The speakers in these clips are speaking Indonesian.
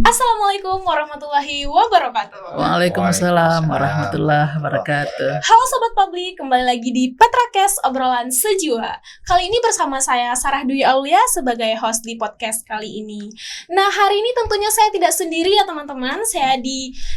Assalamualaikum warahmatullahi wabarakatuh. Waalaikumsalam warahmatullahi wabarakatuh. Halo Sobat Publik, kembali lagi di Petrakes Obrolan Sejiwa. Kali ini bersama saya Sarah Dwi Aulia sebagai host di podcast kali ini. Nah, hari ini tentunya saya tidak sendiri ya teman-teman. Saya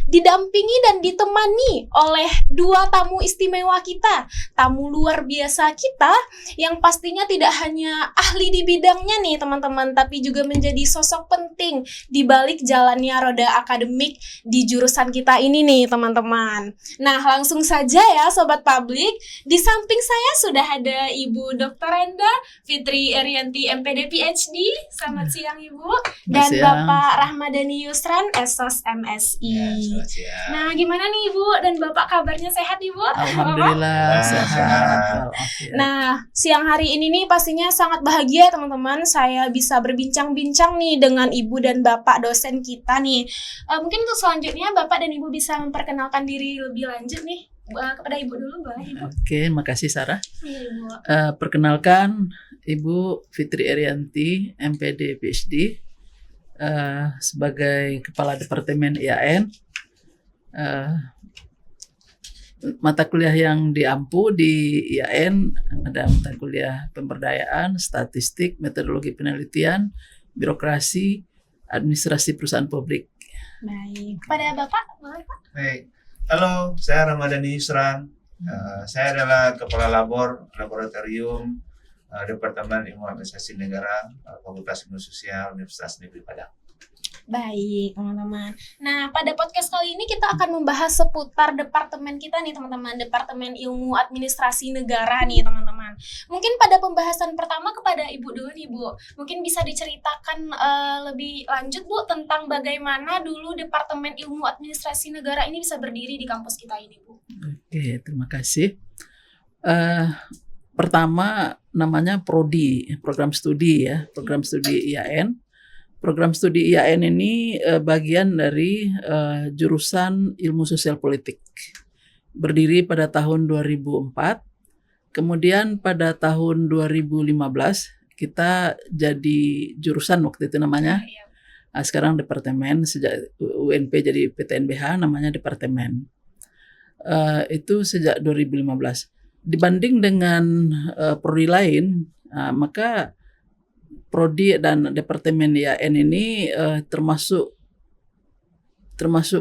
didampingi dan ditemani oleh dua tamu istimewa kita, tamu luar biasa kita yang pastinya tidak hanya ahli di bidangnya nih teman-teman, tapi juga menjadi sosok penting di balik jalannya roda akademik di jurusan kita ini nih teman-teman. Nah, langsung saja ya Sobat Publik, di samping saya sudah ada Ibu Dr. Enda Fitri Erianti MPD PhD. Selamat siang Ibu. Dan Bapak Rahmadani Yusran Esos MSI. Nah, gimana nih Ibu dan Bapak, kabarnya sehat Ibu? Alhamdulillah sehat. Nah, siang hari ini nih pastinya sangat bahagia teman-teman. Saya bisa berbincang-bincang nih dengan Ibu dan Bapak dosen kita nih. Mungkin untuk selanjutnya Bapak dan Ibu bisa memperkenalkan diri lebih lanjut nih. Kepada Ibu dulu, boleh Ibu? Oke, makasih Sarah. Iya Ibu. Perkenalkan Ibu Fitri Erianti MPD PhD sebagai Kepala Departemen IAN. Mata kuliah yang diampu di IAN ada mata kuliah pemberdayaan, statistik, metodologi penelitian, birokrasi, administrasi perusahaan publik. Baik, kepada Bapak boleh Pak? Baik, halo, saya Ramadhani Yusran. Saya adalah Kepala Laboratorium Departemen Ilmu Administrasi Negara, Fakultas Ilmu Sosial Universitas Negeri Padang. Baik teman-teman. Nah, pada podcast kali ini kita akan membahas seputar departemen kita nih teman-teman, Departemen Ilmu Administrasi Negara nih teman-teman. Mungkin pada pembahasan pertama kepada Ibu dulu nih Bu, mungkin bisa diceritakan lebih lanjut Bu tentang bagaimana dulu Departemen Ilmu Administrasi Negara ini bisa berdiri di kampus kita ini Bu. Oke, terima kasih. Pertama namanya Prodi, program studi ya, program studi IAN. Program studi IAN ini bagian dari jurusan Ilmu Sosial Politik. Berdiri pada tahun 2004. Kemudian pada tahun 2015 kita jadi jurusan waktu itu namanya. Sekarang departemen, sejak UNP jadi PTNBH namanya departemen. Itu sejak 2015. Dibanding dengan prodi lain, maka Prodi dan Departemen IAN ini termasuk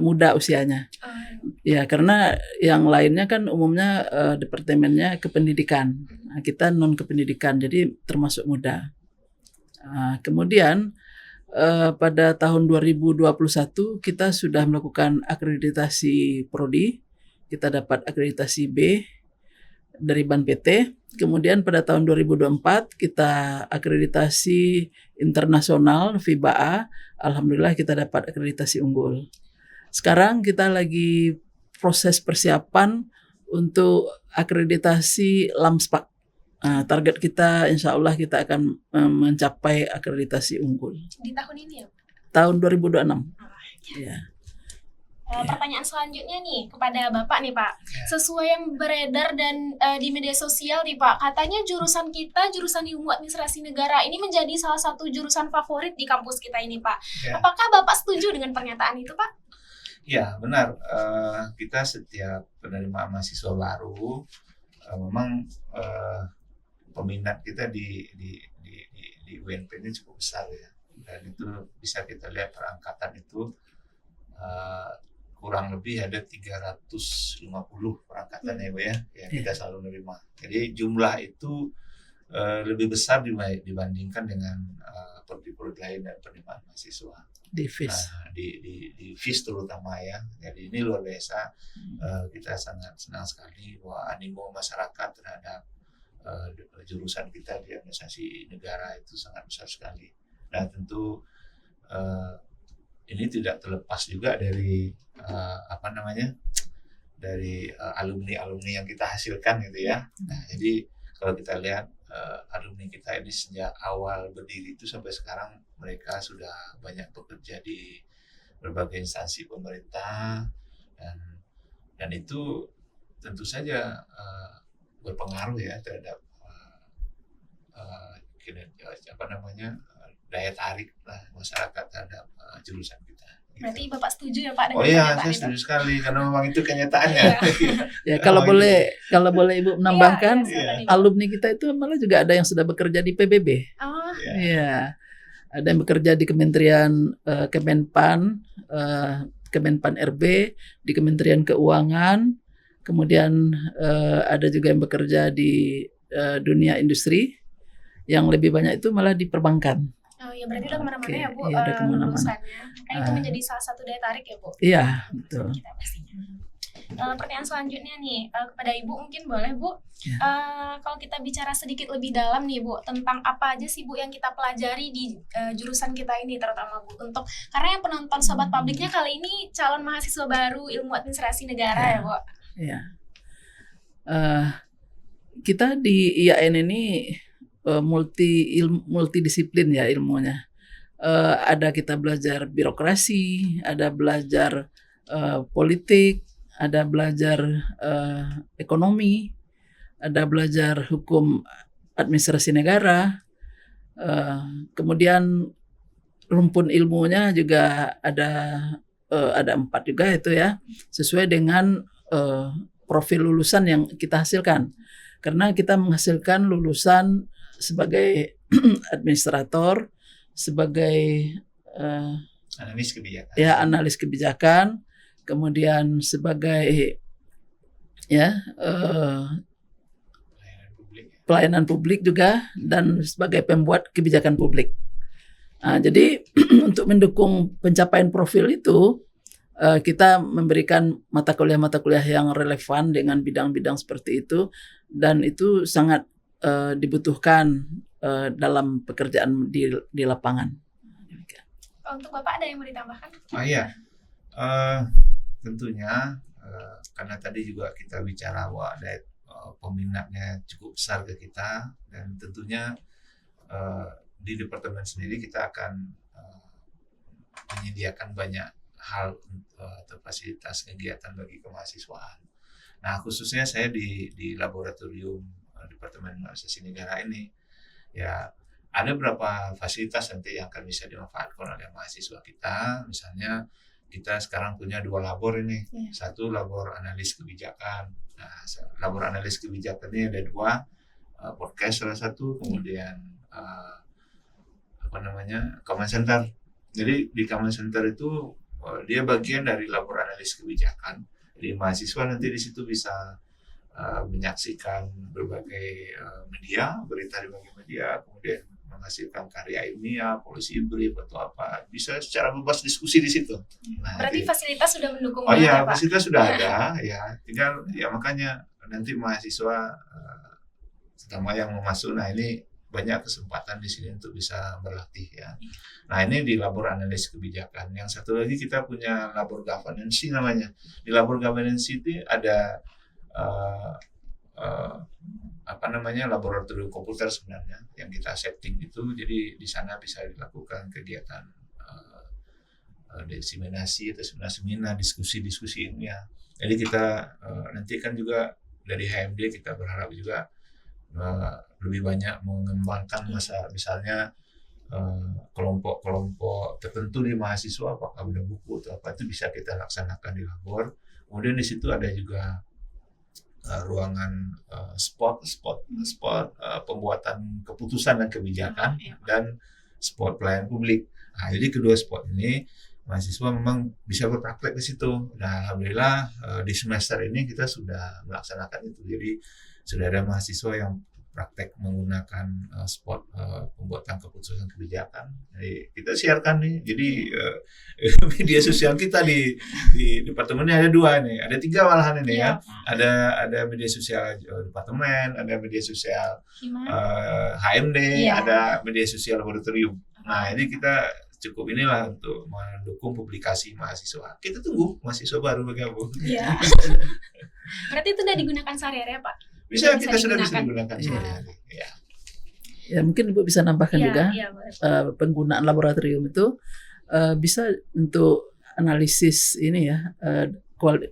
muda usianya. Ya, karena yang lainnya kan umumnya departemennya kependidikan. Nah, kita non kependidikan, jadi termasuk muda. Kemudian pada tahun 2021 kita sudah melakukan akreditasi Prodi. Kita dapat akreditasi B dari Ban PT. Kemudian pada tahun 2024 kita akreditasi internasional FIBA A. Alhamdulillah kita dapat akreditasi unggul. Sekarang kita lagi proses persiapan untuk akreditasi LAMSPAK. Target kita insya Allah kita akan mencapai akreditasi unggul. Di tahun ini ya? Tahun 2026. Ya. Pertanyaan selanjutnya nih kepada Bapak nih Pak. Sesuai yang beredar dan di media sosial nih Pak, katanya jurusan kita, jurusan Ilmu Administrasi Negara ini menjadi salah satu jurusan favorit di kampus kita ini Pak. Ya. Apakah Bapak setuju dengan pernyataan itu Pak? Ya benar, kita setiap penerima mahasiswa baru memang peminat kita di UNP ini cukup besar ya. Dan itu bisa kita lihat perangkatan itu kurang lebih ada 350 perangkatan ya Bu ya, yang kita selalu menerima. Jadi jumlah itu lebih besar dibandingkan dengan prodi-prodi lain dan penerimaan mahasiswa. Di FIS. Di FIS terutama ya. Jadi ini luar biasa. Kita sangat senang sekali bahwa animo masyarakat terhadap jurusan kita di administrasi negara itu sangat besar sekali. Dan tentu ini tidak terlepas juga dari dari alumni yang kita hasilkan gitu ya. Nah, jadi kalau kita lihat alumni kita ini sejak awal berdiri itu sampai sekarang mereka sudah banyak bekerja di berbagai instansi pemerintah dan itu tentu saja berpengaruh ya terhadap daya tarik lah masyarakat terhadap jurusan kita. Berarti Bapak setuju ya Pak dengan Oh iya, pernyataan saya itu? setuju sekali karena memang itu kenyataannya. Iya. Ya kalau Oh, boleh Ibu menambahkan, Iya, silakan, Ibu. alumni kita itu malah juga ada yang sudah bekerja di PBB. Oh, Iya. Iya, ada yang bekerja di Kementerian Kemenpan, Kemenpan RB, di Kementerian Keuangan, kemudian ada juga yang bekerja di dunia industri, yang lebih banyak itu malah di perbankan. oh ya berarti udah kemana-mana Oke, ya Bu, iya, udah kemana-mana. lulusannya. Kan itu Ah. menjadi salah satu daya tarik ya Bu. Iya, betul. Kita pastinya. Pertanyaan selanjutnya nih kepada Ibu mungkin boleh Bu. Ya. Kalau kita bicara sedikit lebih dalam nih Bu tentang apa aja sih Bu yang kita pelajari di jurusan kita ini terutama Bu untuk karena yang penonton Sobat Publiknya kali ini calon mahasiswa baru ilmu administrasi negara ya Bu. Iya. Kita di IAIN ini multidisiplin ya ilmunya. Ada kita belajar birokrasi, ada belajar politik, ada belajar ekonomi, ada belajar hukum administrasi negara, kemudian rumpun ilmunya juga ada 4 juga itu ya, sesuai dengan profil lulusan yang kita hasilkan. Karena kita menghasilkan lulusan sebagai administrator, sebagai Analis kebijakan. ya analis kebijakan, kemudian sebagai ya Pelayanan publik. pelayanan publik juga, dan sebagai pembuat kebijakan publik. Nah, jadi untuk mendukung pencapaian profil itu kita memberikan mata kuliah yang relevan dengan bidang-bidang seperti itu, dan itu sangat dibutuhkan dalam pekerjaan di lapangan. Untuk Bapak ada yang mau ditambahkan? Oh iya, tentunya karena tadi juga kita bicara bahwa ada peminatnya cukup besar ke kita, dan tentunya di departemen sendiri kita akan menyediakan banyak hal atau fasilitas kegiatan bagi kemahasiswaan. Nah, khususnya saya di laboratorium Departemen Administrasi Negara ini, ya ada beberapa fasilitas nanti yang akan bisa dimanfaatkan oleh mahasiswa kita. Misalnya kita sekarang punya 2 labor ini. Iya. Satu labor analis kebijakan. Nah, labor analis kebijakan ini ada 2, podcast salah satu, kemudian Command Center. Jadi di Command Center itu dia bagian dari labor analis kebijakan. Jadi mahasiswa nanti di situ bisa menyaksikan berbagai media, berita di berbagai media, kemudian menghasilkan karya ilmiah, policy brief atau apa, bisa secara bebas diskusi di situ. Nah, Berarti fasilitas sudah mendukung oh banget iya, ya Pak? fasilitas sudah ada, ya. Tinggal ya makanya nanti mahasiswa terutama yang mau masuk, nah ini banyak kesempatan di sini untuk bisa berlatih ya. Nah ini di labor analis kebijakan. Yang satu lagi kita punya labor governance namanya. Di labor governance itu ada laboratorium komputer sebenarnya yang kita setting itu. Jadi di sana bisa dilakukan kegiatan diseminasi atau seminar diskusi ilmiah. Jadi kita nanti kan juga dari HMD kita berharap juga lebih banyak mengembangkan misalnya kelompok-kelompok tertentu di mahasiswa, apakah udah buku atau apa, itu bisa kita laksanakan di labor. Kemudian di situ ada juga ruangan spot pembuatan keputusan dan kebijakan, dan spot pelayanan publik. Nah, jadi kedua spot ini mahasiswa memang bisa berpraktek di situ. Nah, alhamdulillah di semester ini kita sudah melaksanakan itu. Jadi sudah ada mahasiswa yang praktek menggunakan spot pembuatan keputusan kebijakan. Jadi kita siarkan nih. Jadi media sosial kita di departemennya ada 2 nih, ada 3 malahan ini ya. Ada media sosial departemen, ada media sosial HMD, ada media sosial laboratorium. Nah ini kita cukup inilah untuk mendukung publikasi mahasiswa. Kita tunggu mahasiswa baru bergabung. Iya. Berarti itu udah digunakan sehari-hari ya Pak? Bisa, Bisa kita sudah bisa digunakan. digunakan Iya. sehari-hari. Ya. Ya mungkin Ibu bisa nambahkan juga Iya, boleh. penggunaan laboratorium itu bisa untuk analisis ini ya,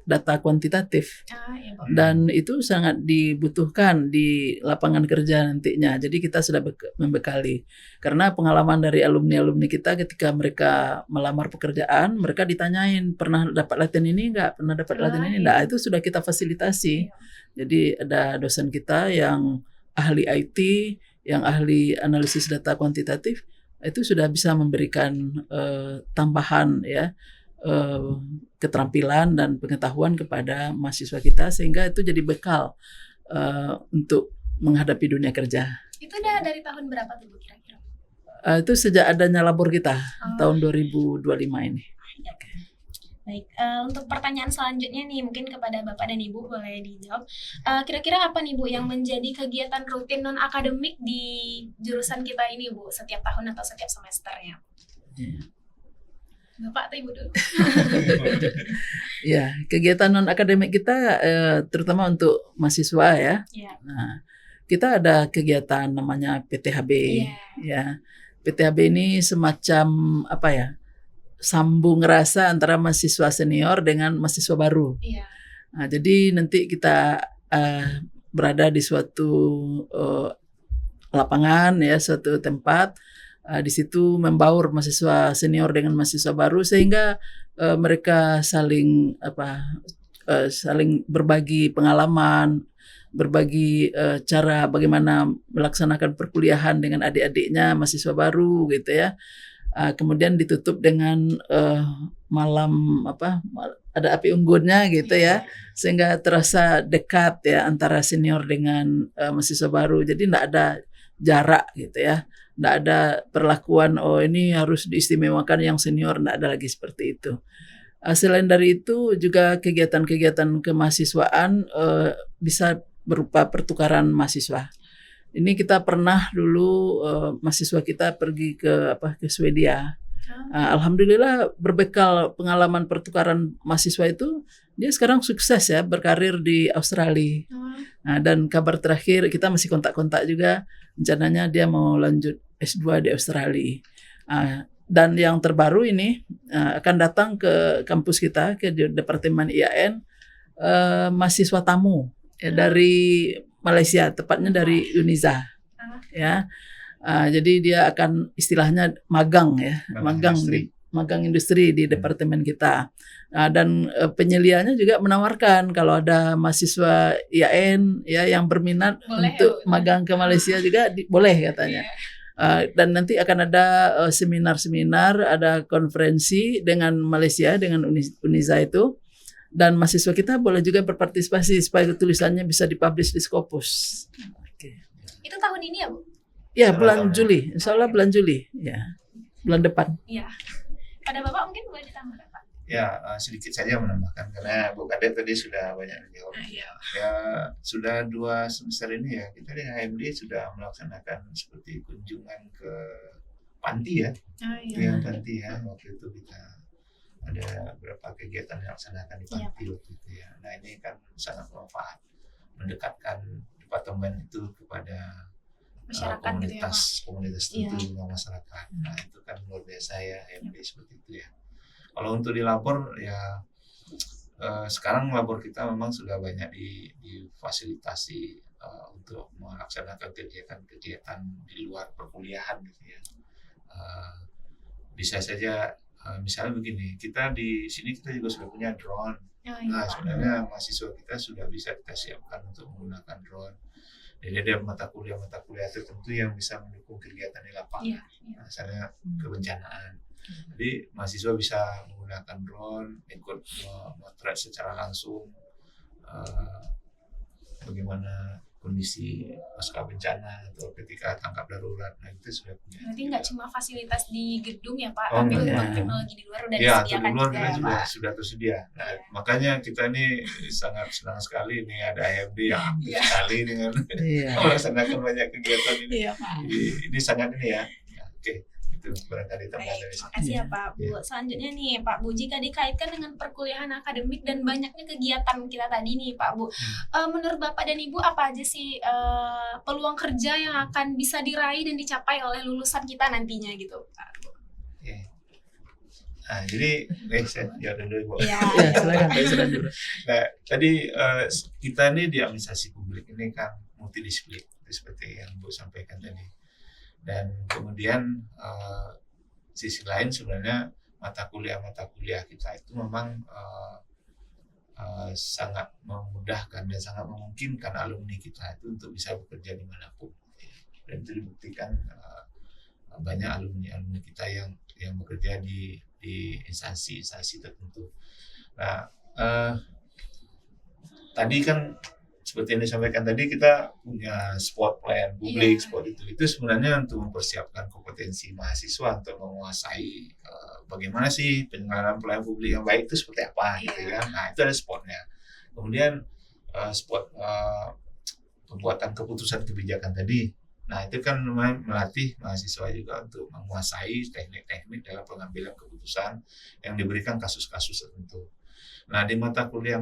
data kuantitatif. Iya, Pak. Dan itu sangat dibutuhkan di lapangan kerja nantinya. Jadi kita sudah membekali. Karena pengalaman dari alumni-alumni kita ketika mereka melamar pekerjaan, mereka ditanyain, pernah dapat latihan ini enggak? Pernah dapat latihan ini enggak? Itu sudah kita fasilitasi. Jadi ada dosen kita yang ahli IT, yang ahli analisis data kuantitatif, itu sudah bisa memberikan tambahan ya, keterampilan dan pengetahuan kepada mahasiswa kita, sehingga itu jadi bekal untuk menghadapi dunia kerja. Itu udah dari tahun berapa tuh Bu kira-kira? Itu sejak adanya labor kita tahun 2025 ini. Baik, untuk pertanyaan selanjutnya nih mungkin kepada Bapak dan Ibu boleh dijawab. Kira-kira apa nih Bu yang menjadi kegiatan rutin non akademik di jurusan kita ini Bu, setiap tahun atau setiap semesternya? Bapak atau Ibu dulu? Ya, kegiatan non akademik kita terutama untuk mahasiswa ya. Iya. Nah, kita ada kegiatan namanya PTHB. Iya. Ya, PTHB ini semacam apa ya? Sambung rasa antara mahasiswa senior dengan mahasiswa baru. Iya. Nah, jadi nanti kita berada di suatu lapangan ya, suatu tempat. Di situ membaur mahasiswa senior dengan mahasiswa baru sehingga mereka saling saling berbagi pengalaman, berbagi cara bagaimana melaksanakan perkuliahan dengan adik-adiknya mahasiswa baru gitu ya. Kemudian ditutup dengan malam ada api unggunnya gitu ya, sehingga terasa dekat ya antara senior dengan mahasiswa baru. Jadi tidak ada jarak gitu ya. Tidak ada perlakuan, oh ini harus diistimewakan yang senior, tidak ada lagi seperti itu. Selain dari itu juga kegiatan-kegiatan kemahasiswaan bisa berupa pertukaran mahasiswa. Ini kita pernah dulu mahasiswa kita pergi ke Swedia. Alhamdulillah berbekal pengalaman pertukaran mahasiswa itu, dia sekarang sukses ya berkarir di Australia. Dan kabar terakhir kita masih kontak-kontak juga, rencananya dia mau lanjut S2 di Australia. Dan yang terbaru ini akan datang ke kampus kita, ke Departemen IAN, mahasiswa tamu ya, dari Malaysia, tepatnya dari Uniza. Ya. Jadi dia akan istilahnya magang ya, magang industri di departemen kita. Dan penyelianya juga menawarkan kalau ada mahasiswa IAN ya yang berminat boleh, untuk magang ke Malaysia juga boleh katanya. Dan nanti akan ada seminar-seminar, ada konferensi dengan Malaysia, dengan Uniza itu. Dan mahasiswa kita boleh juga berpartisipasi supaya tulisannya bisa dipublish di Scopus. Itu tahun ini ya Bu? Ya, bulan Juli. Insya Allah bulan Juli. Ya, bulan depan. Iya. Pada Bapak mungkin boleh ditambah Pak? Ya, sedikit saja menambahkan karena Bu Kadep tadi sudah banyak menjawab. Ya, sudah 2 semester ini ya kita di HMD sudah melaksanakan seperti kunjungan ke panti ya. Yang panti ya, waktu itu kita ada beberapa kegiatan yang dilaksanakan di panti waktu itu ya. Nah ini kan sangat bermanfaat, mendekatkan departemen itu kepada komunitas tertentu masyarakat. Nah itu kan luar biasa ya HMD seperti itu ya. Kalau untuk di labor ya sekarang labor kita memang sudah banyak difasilitasi untuk melaksanakan kegiatan-kegiatan di luar perkuliahan gitu ya. Bisa saja misalnya begini, kita di sini kita juga sudah punya drone. Nah sebenarnya mahasiswa kita sudah bisa kita siapkan untuk menggunakan drone. Jadi ada mata kuliah tertentu yang bisa mendukung kegiatan di lapangan, misalnya kebencanaan. Jadi mahasiswa bisa menggunakan drone, ikut memotret secara langsung bagaimana kondisi pasca bencana atau ketika tanggap darurat. Nah itu sudah punya. Berarti nggak cuma fasilitas di gedung ya Pak, tapi untuk teknologi di luar udah disediakan di luar juga kita sudah tersedia. Nah makanya kita ini sangat senang sekali nih ada HMD yang aktif sekali dengan melaksanakan banyak kegiatan ini. Ini sangat ini ya. Oke. Itu barangkali tambahan dari saya. Terima kasih ya Pak Bu. Selanjutnya nih Pak Bu, jika dikaitkan dengan perkuliahan akademik dan banyaknya kegiatan kita tadi nih Pak Bu, menurut Bapak dan Ibu apa aja sih peluang kerja yang akan bisa diraih dan dicapai oleh lulusan kita nantinya gitu Pak Bu? Nah, jadi saya jawab dulu, Bu. Iya. Ya, silakan Pak Isran dulu. Nah, tadi kita ini di administrasi publik ini kan multidisiplin seperti yang Bu sampaikan tadi. Dan kemudian sisi lain sebenarnya mata kuliah kita itu memang sangat memudahkan dan sangat memungkinkan alumni kita itu untuk bisa bekerja dimanapun. Dan itu dibuktikan banyak alumni kita yang bekerja di instansi tertentu. Nah, tadi kan seperti yang disampaikan tadi, kita punya sport plan publik, sport itu sebenarnya untuk mempersiapkan kompetensi mahasiswa untuk menguasai bagaimana sih penyelenggaraan pelayanan publik yang baik itu seperti apa, gitu ya. Nah, itu ada sportnya. Kemudian sport pembuatan keputusan kebijakan tadi. Nah, itu kan melatih mahasiswa juga untuk menguasai teknik-teknik dalam pengambilan keputusan yang diberikan kasus-kasus tertentu. Nah, di mata kuliah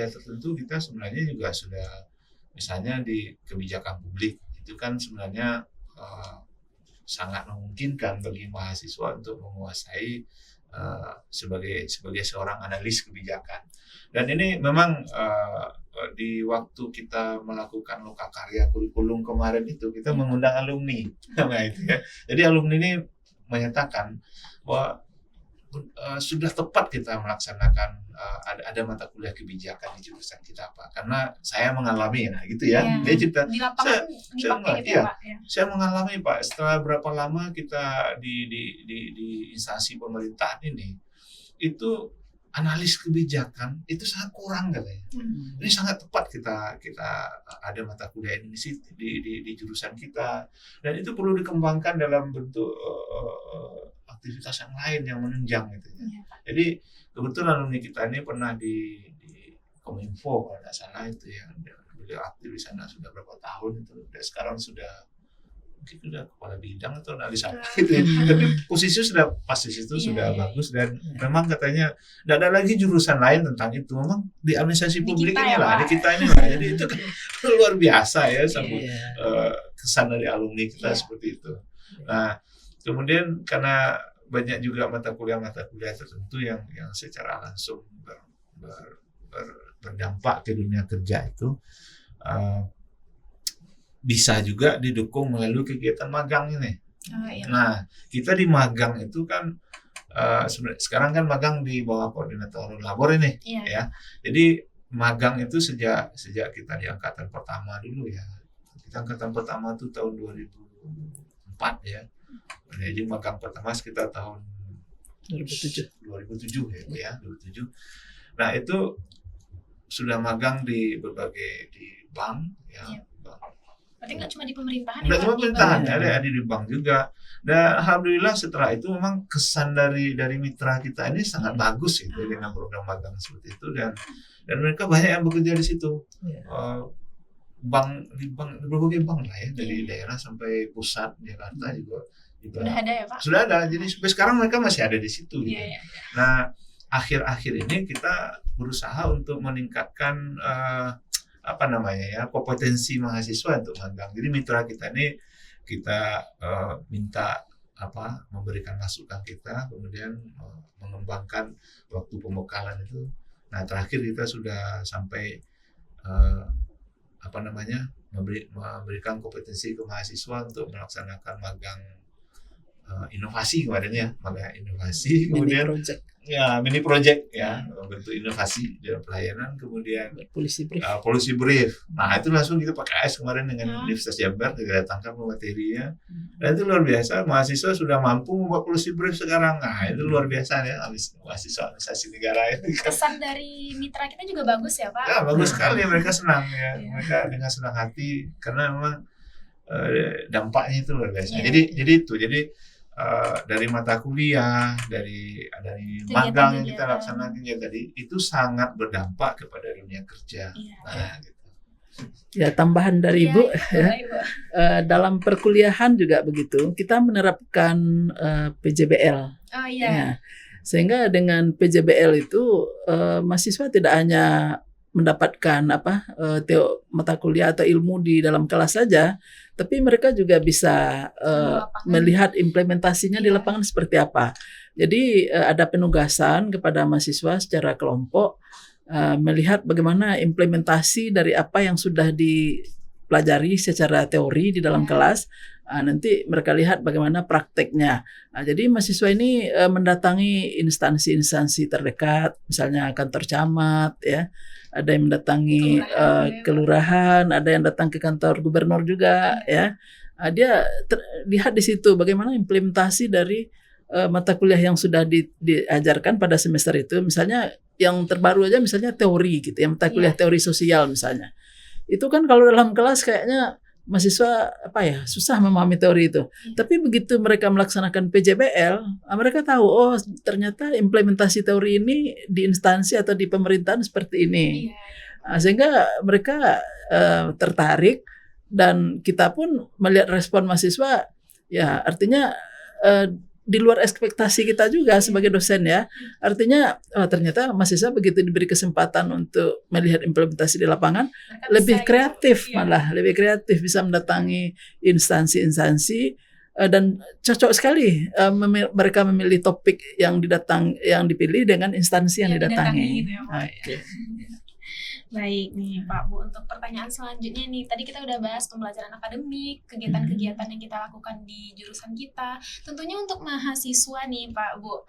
tertentu kita sebenarnya juga sudah, misalnya di kebijakan publik, itu kan sebenarnya sangat memungkinkan bagi mahasiswa untuk menguasai sebagai seorang analis kebijakan. Dan ini memang di waktu kita melakukan lokakarya kurikulum kemarin itu, kita mengundang alumni. Nah, itu ya. Jadi alumni ini menyatakan bahwa sudah tepat kita melaksanakan ada mata kuliah kebijakan di jurusan kita, Pak, karena saya mengalami, nah gitu ya. Dia cerita, di lapangan dipakai gitu ya, Pak. Ya. Saya mengalami, Pak, setelah berapa lama kita di instansi pemerintahan ini, itu analis kebijakan itu sangat kurang, katanya. Ini sangat tepat kita ada mata kuliah ini di jurusan kita, dan itu perlu dikembangkan dalam bentuk aktivitas yang lain yang menunjang, gitu ya. Jadi kebetulan alumni kita ini pernah di Kominfo kalau tidak salah itu ya, beliau aktif di sana sudah berapa tahun itu, dan sekarang mungkin sudah kepala bidang atau analis apa gitu ya. Tapi posisi sudah pas di situ sudah bagus, dan memang katanya tidak ada lagi jurusan lain tentang itu, memang di administrasi publik inilah, di kita inilah. Jadi itu kan luar biasa ya, sambut kesan dari alumni kita seperti itu. Nah, kemudian karena banyak juga mata kuliah tertentu yang secara langsung berdampak ke dunia kerja itu, bisa juga didukung melalui kegiatan magang ini. Nah, kita di magang itu kan sekarang kan magang di bawah koordinator labor ini, ya. Jadi magang itu sejak kita di angkatan pertama dulu ya. Kita angkatan pertama itu tahun 2004 ya. Jadi magang pertama sekitar tahun 2007 ya, 2007. Nah, itu sudah magang di berbagai bank ya. Berarti nggak cuma di pemerintahan, nggak cuma pemerintahan, ada di bank juga. Dan alhamdulillah setelah itu memang kesan dari mitra kita ini sangat bagus gitu, dengan program magang seperti itu, dan mereka banyak yang bekerja di situ. Berbagai bank lah ya, dari daerah sampai pusat Jakarta juga sudah ada ya, Pak? Sudah ada, jadi sampai sekarang mereka masih ada di situ gitu. Nah, akhir-akhir ini kita berusaha untuk meningkatkan kompetensi mahasiswa untuk magang. Jadi mitra kita ini kita minta memberikan masukan kita, kemudian mengembangkan waktu pembekalan itu. Nah, terakhir kita sudah sampai memberikan kompetensi ke mahasiswa untuk melaksanakan magang inovasi kemarin ya, magang inovasi, kemudian mini project ya, bentuk inovasi dalam pelayanan, kemudian policy brief. Nah, itu langsung kita pakai AS kemarin dengan Universitas Jember, kita datangkan materinya, dan itu luar biasa, mahasiswa sudah mampu membuat policy brief sekarang. Nah, itu luar biasa ya, mahasiswa administrasi negara ini. Kesan dari mitra kita juga bagus ya, Pak? Ya, bagus sekali, mereka senang ya, mereka dengan senang hati, karena memang dampaknya itu luar biasa. Jadi dari mata kuliah, dari magang yang kita laksanakan ya tadi, itu sangat berdampak kepada dunia kerja. Nah, gitu. Ya, tambahan dari Ibu, dalam perkuliahan juga begitu. Kita menerapkan PJBL. Ya, sehingga dengan PJBL itu mahasiswa tidak hanya mendapatkan mata kuliah atau ilmu di dalam kelas saja, tapi mereka juga bisa melihat implementasinya di lapangan seperti apa. Jadi ada penugasan kepada mahasiswa secara kelompok melihat bagaimana implementasi dari apa yang sudah dipelajari secara teori di dalam kelas. Nanti mereka lihat bagaimana prakteknya. Jadi mahasiswa ini mendatangi instansi-instansi terdekat, misalnya kantor camat, ya, ada yang mendatangi kelurahan, ada yang datang ke kantor gubernur juga, ya. Dia lihat di situ bagaimana implementasi dari mata kuliah yang sudah diajarkan pada semester itu. Misalnya yang terbaru aja, misalnya teori gitu, ya, mata kuliah teori sosial misalnya. Itu kan kalau dalam kelas kayaknya mahasiswa susah memahami teori itu. Tapi begitu mereka melaksanakan PJBL, mereka tahu ternyata implementasi teori ini di instansi atau di pemerintahan seperti ini. Sehingga mereka tertarik, dan kita pun melihat respon mahasiswa, ya artinya di luar ekspektasi kita juga sebagai dosen, ya. Artinya ternyata mahasiswa begitu diberi kesempatan untuk melihat implementasi di lapangan, lebih kreatif, malah lebih kreatif, bisa mendatangi instansi-instansi, dan cocok sekali mereka memilih topik yang dipilih dengan instansi yang didatangi. Gitu ya, Baik nih Pak Bu, untuk pertanyaan selanjutnya nih, tadi kita udah bahas pembelajaran akademik, kegiatan-kegiatan yang kita lakukan di jurusan kita. Tentunya untuk mahasiswa nih Pak Bu,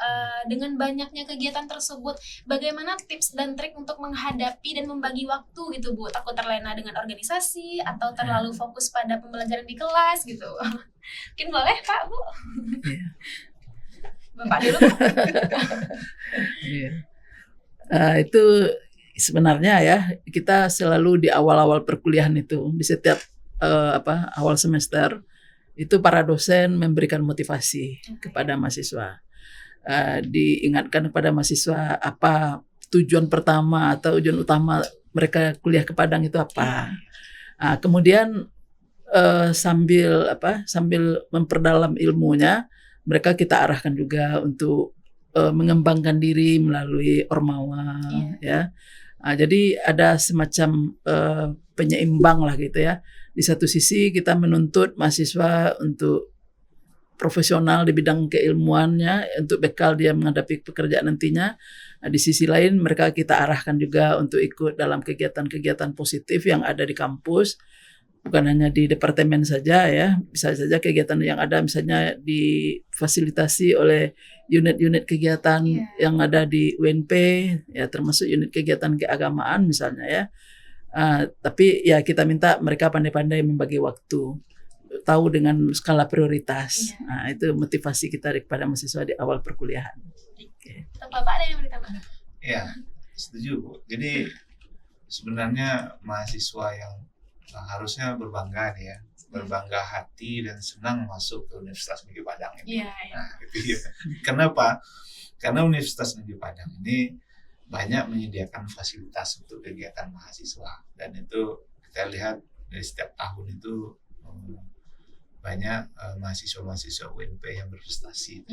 dengan banyaknya kegiatan tersebut, bagaimana tips dan trik untuk menghadapi dan membagi waktu gitu Bu? Takut terlena dengan organisasi atau terlalu fokus pada pembelajaran di kelas gitu? Mungkin boleh Pak Bu? Bapak dulu. Itu sebenarnya ya, kita selalu di awal-awal perkuliahan itu, di setiap awal semester itu para dosen memberikan motivasi kepada mahasiswa, diingatkan kepada mahasiswa apa tujuan pertama atau tujuan utama mereka kuliah ke Padang itu apa. Kemudian sambil memperdalam ilmunya, mereka kita arahkan juga untuk mengembangkan diri melalui Ormawa, ya. Jadi ada semacam penyeimbang lah gitu ya. Di satu sisi kita menuntut mahasiswa untuk profesional di bidang keilmuannya untuk bekal dia menghadapi pekerjaan nantinya. Di sisi lain mereka kita arahkan juga untuk ikut dalam kegiatan-kegiatan positif yang ada di kampus. Bukan hanya di departemen saja, ya, bisa saja kegiatan yang ada misalnya difasilitasi oleh unit-unit kegiatan yang ada di UNP, ya, termasuk unit kegiatan keagamaan misalnya, ya. Tapi ya kita minta mereka pandai-pandai membagi waktu, tahu dengan skala prioritas. Itu motivasi kita kepada mahasiswa di awal perkuliahan. Bapak ada yang mau ditambahkan? Ya, setuju Bu. Jadi sebenarnya mahasiswa yang harusnya berbangga nih, ya, berbangga hati dan senang masuk ke Universitas Negeri Padang ini. Nah, itu ya. Kenapa? Karena Universitas Negeri Padang ini banyak menyediakan fasilitas untuk kegiatan mahasiswa, dan itu kita lihat dari setiap tahun itu banyak mahasiswa-mahasiswa UNP yang berprestasi.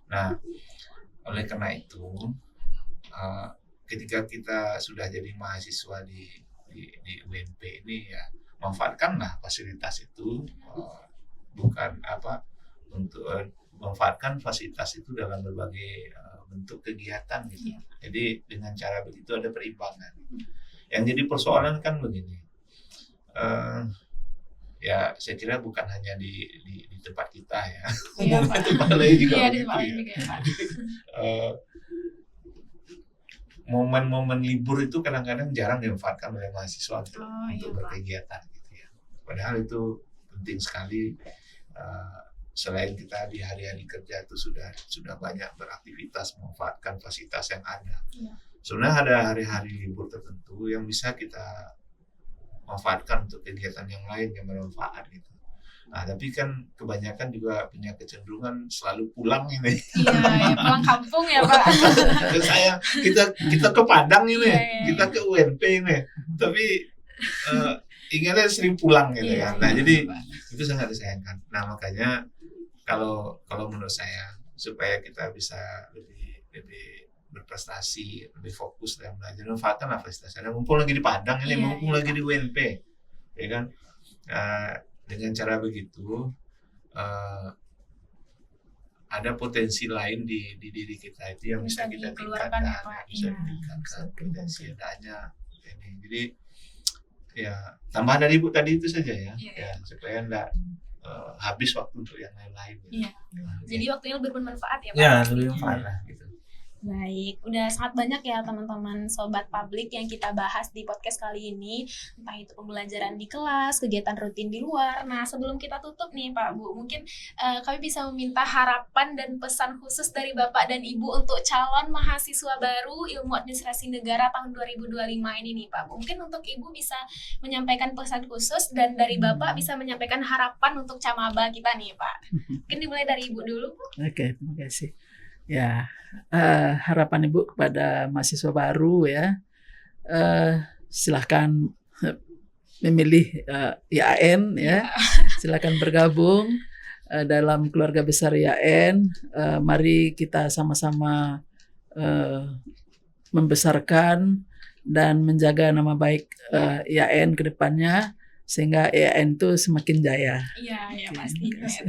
Nah, oleh karena itu ketika kita sudah jadi mahasiswa di UNP ini, ya, manfaatkanlah fasilitas itu, bukan untuk manfaatkan fasilitas itu dalam berbagai bentuk kegiatan gitu. Jadi dengan cara begitu ada perimbangan. Yang jadi persoalan kan begini, ya saya kira bukan hanya di tempat kita, ya, tempat lain juga begitu, ya. Momen-momen libur itu kadang-kadang jarang dimanfaatkan oleh mahasiswa untuk berkegiatan gitu, ya. Padahal itu penting sekali. Selain kita di hari-hari kerja itu sudah banyak beraktivitas memanfaatkan fasilitas yang ada. Sebenarnya ada hari-hari libur tertentu yang bisa kita manfaatkan untuk kegiatan yang lain yang bermanfaat gitu. Nah, tapi kan kebanyakan juga punya kecenderungan selalu pulang ini. Iya, pulang kampung ya Pak. kita ke Padang ini, kita ke UNP ini, tapi ingatnya sering pulang gitu ya. Nah, jadi itu sangat disayangkan. Nah, makanya kalau menurut saya supaya kita bisa lebih berprestasi, lebih fokus dalam belajar, manfaatkan prestasi. Ada mumpung lagi di Padang ini, Iya, mumpung iya, lagi di UNP, ya kan? Dengan cara begitu ada potensi lain di diri kita itu yang bisa kita dikeluarkan tingkatkan, ya, Pak. bisa Iya. ditingkatkan potensi adanya ini. Jadi ya tambahan dari Ibu tadi itu saja ya, Iya. ya supaya enggak habis waktu untuk yang lain-lain. Iya. Jadi waktunya lebih bermanfaat ya Pak. Ya, lebih manfaat. Mana gitu. Baik, udah sangat banyak ya teman-teman sobat publik yang kita bahas di podcast kali ini, entah itu pembelajaran di kelas, kegiatan rutin di luar. Nah, sebelum kita tutup nih Pak Bu, mungkin kami bisa meminta harapan dan pesan khusus dari Bapak dan Ibu untuk calon mahasiswa baru Ilmu Administrasi Negara tahun 2025 ini nih Pak Bu. Mungkin untuk Ibu bisa menyampaikan pesan khusus dan dari Bapak bisa menyampaikan harapan untuk Camaba kita nih Pak. Mungkin dimulai dari Ibu dulu Bu. Oke, terima kasih. Ya, harapan Ibu kepada mahasiswa baru ya, silahkan memilih IAIN ya, silahkan bergabung dalam keluarga besar IAIN. Mari kita sama-sama membesarkan dan menjaga nama baik IAIN ke depannya sehingga IAIN itu semakin jaya. Iya, Oke, pasti. terima kasih.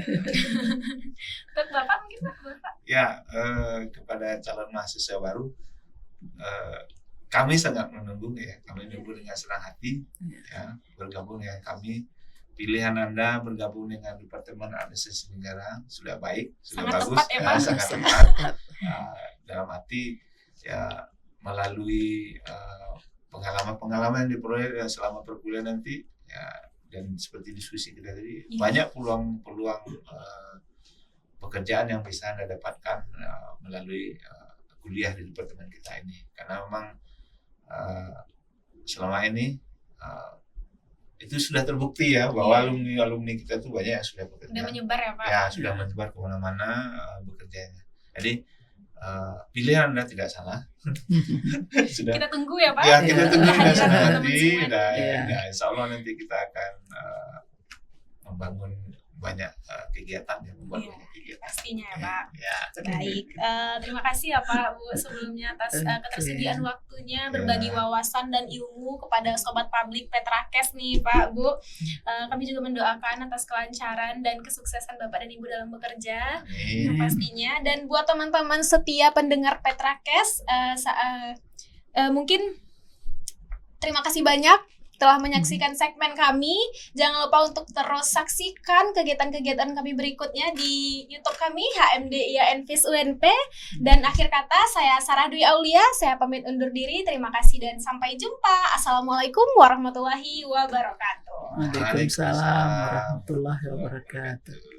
Untuk Bapak mungkin Bapak. Ya, kepada calon mahasiswa baru, kami sangat menunggu ya, kami menunggu dengan senang hati ya, bergabung dengan kami. Pilihan Anda bergabung dengan Departemen Administrasi Negara sudah baik, sudah Sangat bagus, tepat ya, Pak. sangat tepat. Dalam arti ya melalui pengalaman-pengalaman yang diperoleh selama perkuliahan nanti ya, dan seperti diskusi kita tadi, banyak peluang-peluang pekerjaan yang bisa Anda dapatkan melalui kuliah di departemen kita ini, karena memang selama ini itu sudah terbukti ya bahwa alumni kita itu banyak yang sudah bekerja, Udah menyebar ya Pak. ya sudah menyebar kemana-mana bekerjanya. Jadi pilihan Anda tidak salah. Sudah. Kita tunggu ya Pak. Ya, kita tunggu Kehadiran dengan senang teman-teman hati. semua. Dan Iya. insya Allah nanti kita akan membangun banyak kegiatan yang membuat Iya. banyak kegiatan. Pastinya ya Pak. Ya. Baik, terima kasih ya Pak Bu sebelumnya atas ketersediaan waktunya berbagi wawasan dan ilmu kepada sobat publik Petrakes nih Pak Bu. Kami juga mendoakan atas kelancaran dan kesuksesan Bapak dan Ibu dalam bekerja Amin. pastinya. Dan buat teman-teman setia pendengar Petrakes, mungkin terima kasih banyak telah menyaksikan segmen kami. Jangan lupa untuk terus saksikan kegiatan-kegiatan kami berikutnya di YouTube kami HMD IAIN FIS UNP. Dan akhir kata, saya Sarah Dwi Aulia, saya pamit undur diri. Terima kasih dan sampai jumpa. Assalamualaikum warahmatullahi wabarakatuh. Waalaikumsalam warahmatullahi wabarakatuh.